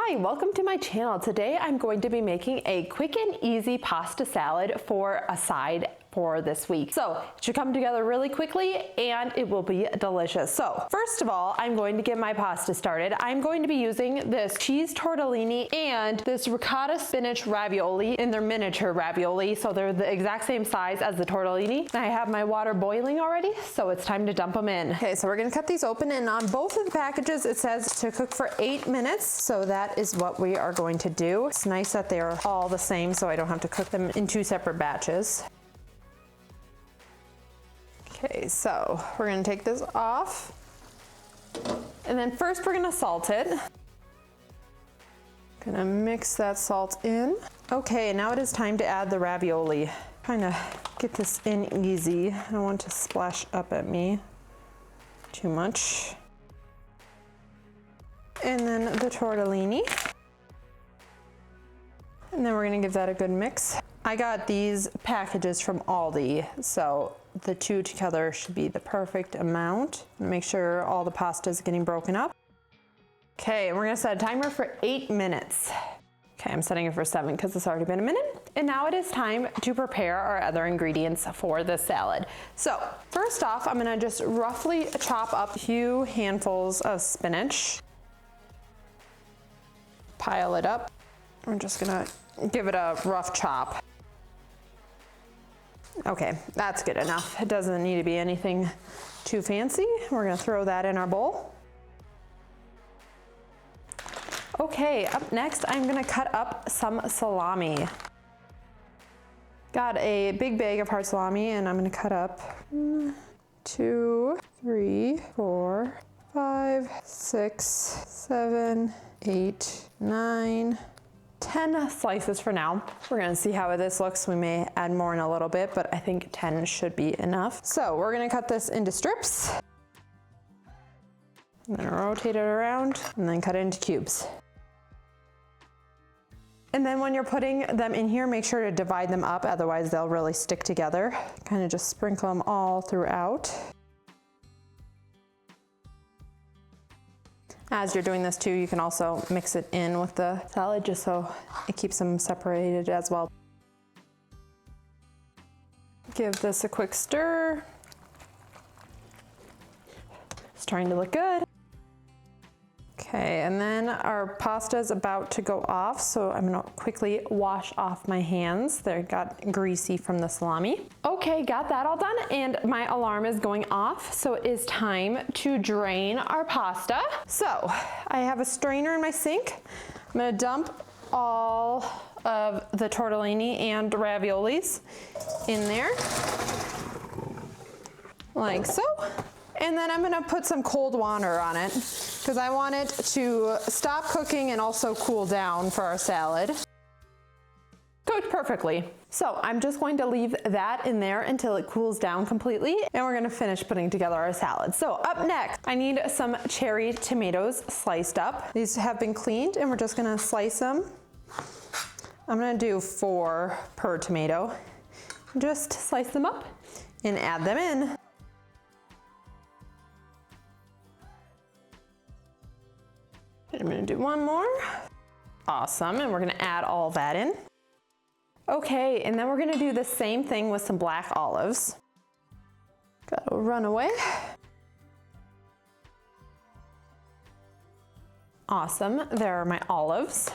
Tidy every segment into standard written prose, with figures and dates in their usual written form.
Hi, welcome to my channel. Today I'm going to be making a quick and easy pasta salad for a side for this week. So it should come together really quickly and it will be delicious. So first of all, I'm going to get my pasta started. I'm going to be using this cheese tortellini and this ricotta spinach ravioli in their miniature ravioli. So they're the exact same size as the tortellini. I have my water boiling already, so it's time to dump them in. Okay, so we're gonna cut these open, and on both of the packages it says to cook for 8 minutes. So that is what we are going to do. It's nice that they're all the same so I don't have to cook them in 2 separate batches. Okay, so we're gonna take this off. And then first we're gonna salt it. Gonna mix that salt in. Okay, now it is time to add the ravioli. Trying to get this in easy. I don't want to splash up at me too much. And then the tortellini. And then we're gonna give that a good mix. I got these packages from Aldi, so the 2 together should be the perfect amount. Make sure all the pasta is getting broken up. Okay, and we're gonna set a timer for 8 minutes. Okay, I'm setting it for 7 because it's already been a minute. And now it is time to prepare our other ingredients for the salad. So first off, I'm gonna just roughly chop up a few handfuls of spinach. Pile it up. I'm just gonna give it a rough chop. Okay, that's good enough. It doesn't need to be anything too fancy. We're gonna throw that in our bowl. Okay, up next, I'm gonna cut up some salami. Got a big bag of hard salami, and I'm gonna cut up 1, 2, 3, 4, 5, 6, 7, 8, 9, 10 slices for now. We're gonna see how this looks. We may add more in a little bit, but I think 10 should be enough. So we're gonna cut this into strips. I'm gonna rotate it around and then cut it into cubes. And then when you're putting them in here, make sure to divide them up, otherwise they'll really stick together. Kind of just sprinkle them all throughout. As you're doing this too, you can also mix it in with the salad just so it keeps them separated as well. Give this a quick stir. It's starting to look good. Okay, and then our pasta is about to go off, so I'm gonna quickly wash off my hands. They got greasy from the salami. Okay, got that all done, and my alarm is going off, so it is time to drain our pasta. So, I have a strainer in my sink. I'm gonna dump all of the tortellini and raviolis in there, like so. And then I'm gonna put some cold water on it because I want it to stop cooking and also cool down for our salad. Cooked perfectly. So I'm just going to leave that in there until it cools down completely, and we're gonna finish putting together our salad. So up next, I need some cherry tomatoes sliced up. These have been cleaned, and we're just gonna slice them. I'm gonna do 4 per tomato. Just slice them up and add them in. I'm gonna do 1 more. Awesome, and we're gonna add all that in. Okay, and then we're gonna do the same thing with some black olives. Gotta run away. Awesome, there are my olives.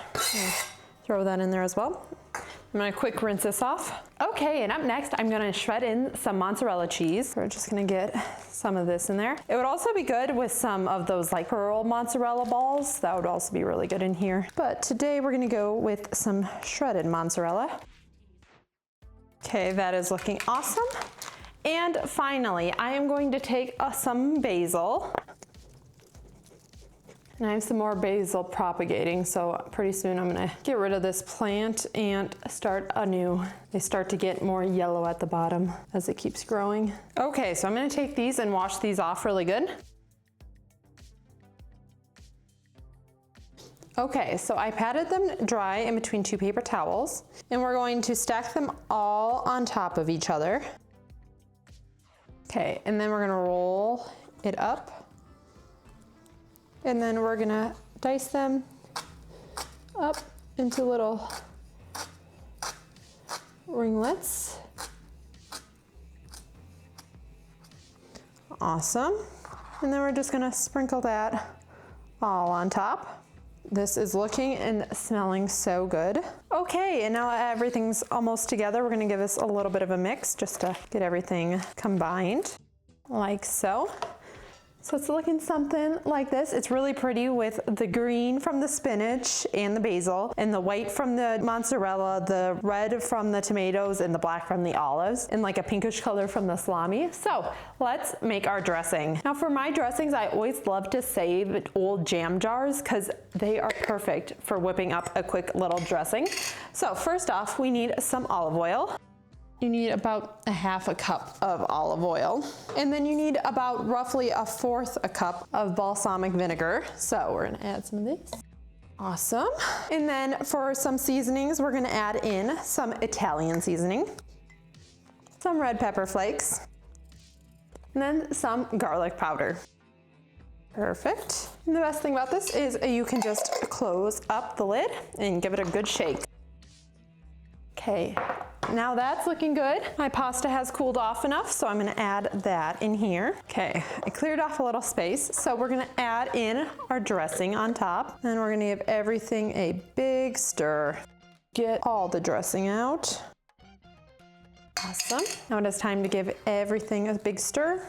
Throw that in there as well. I'm gonna quick rinse this off. Okay, and up next, I'm gonna shred in some mozzarella cheese. We're just gonna get some of this in there. It would also be good with some of those like pearl mozzarella balls. That would also be really good in here. But today we're gonna go with some shredded mozzarella. Okay, that is looking awesome. And finally, I am going to take some basil. And I have some more basil propagating, so pretty soon I'm gonna get rid of this plant and start anew. They start to get more yellow at the bottom as it keeps growing. Okay, so I'm gonna take these and wash these off really good. Okay, so I patted them dry in between 2 paper towels, and we're going to stack them all on top of each other. Okay, and then we're gonna roll it up. And then we're gonna dice them up into little ringlets. Awesome. And then we're just gonna sprinkle that all on top. This is looking and smelling so good. Okay, and now everything's almost together. We're gonna give this a little bit of a mix just to get everything combined, like so. So it's looking something like this. It's really pretty with the green from the spinach and the basil, and the white from the mozzarella, the red from the tomatoes, and the black from the olives, and like a pinkish color from the salami. So let's make our dressing. Now for my dressings, I always love to save old jam jars because they are perfect for whipping up a quick little dressing. So first off, we need some olive oil. You need about a half a cup of olive oil. And then you need about roughly a fourth a cup of balsamic vinegar. So we're gonna add some of this. Awesome. And then for some seasonings, we're gonna add in some Italian seasoning, some red pepper flakes, and then some garlic powder. Perfect. And the best thing about this is you can just close up the lid and give it a good shake. Okay. Now that's looking good. My pasta has cooled off enough, so I'm gonna add that in here. Okay, I cleared off a little space, so we're gonna add in our dressing on top, and we're gonna give everything a big stir. Get all the dressing out. Awesome. Now it is time to give everything a big stir.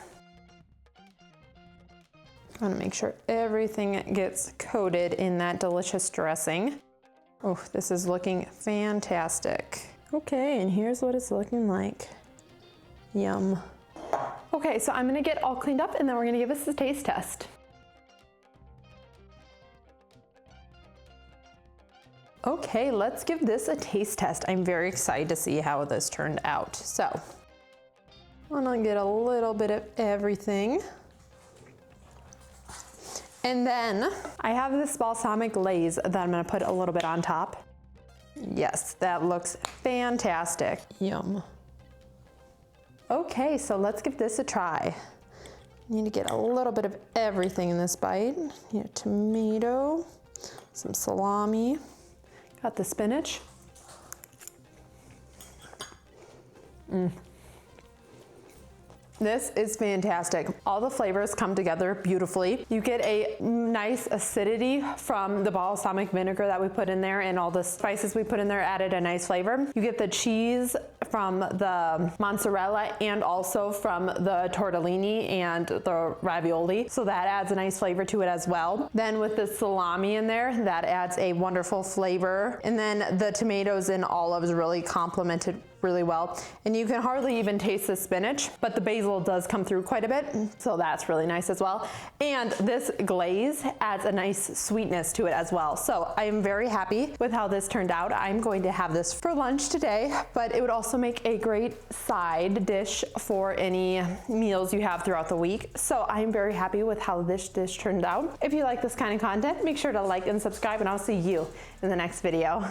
I wanna make sure everything gets coated in that delicious dressing. Oh, this is looking fantastic. Okay, and here's what it's looking like. Yum. Okay, so I'm gonna get all cleaned up and then we're gonna give this a taste test. Okay, let's give this a taste test. I'm very excited to see how this turned out. So, I'm gonna get a little bit of everything. And then I have this balsamic glaze that I'm gonna put a little bit on top. Yes, that looks fantastic. Yum. Okay, so let's give this a try. Need to get a little bit of everything in this bite. Need a tomato, some salami, got the spinach. This is fantastic. All the flavors come together beautifully. You get a nice acidity from the balsamic vinegar that we put in there, and all the spices we put in there added a nice flavor. You get the cheese from the mozzarella and also from the tortellini and the ravioli. So that adds a nice flavor to it as well. Then with the salami in there, that adds a wonderful flavor. And then the tomatoes and olives really complemented really well. And you can hardly even taste the spinach, but the basil does come through quite a bit, so that's really nice as well. And this glaze adds a nice sweetness to it as well. So I am very happy with how this turned out. I'm going to have this for lunch today, but it would also make a great side dish for any meals you have throughout the week. So I'm very happy with how this dish turned out. If you like this kind of content, make sure to like and subscribe, and I'll see you in the next video.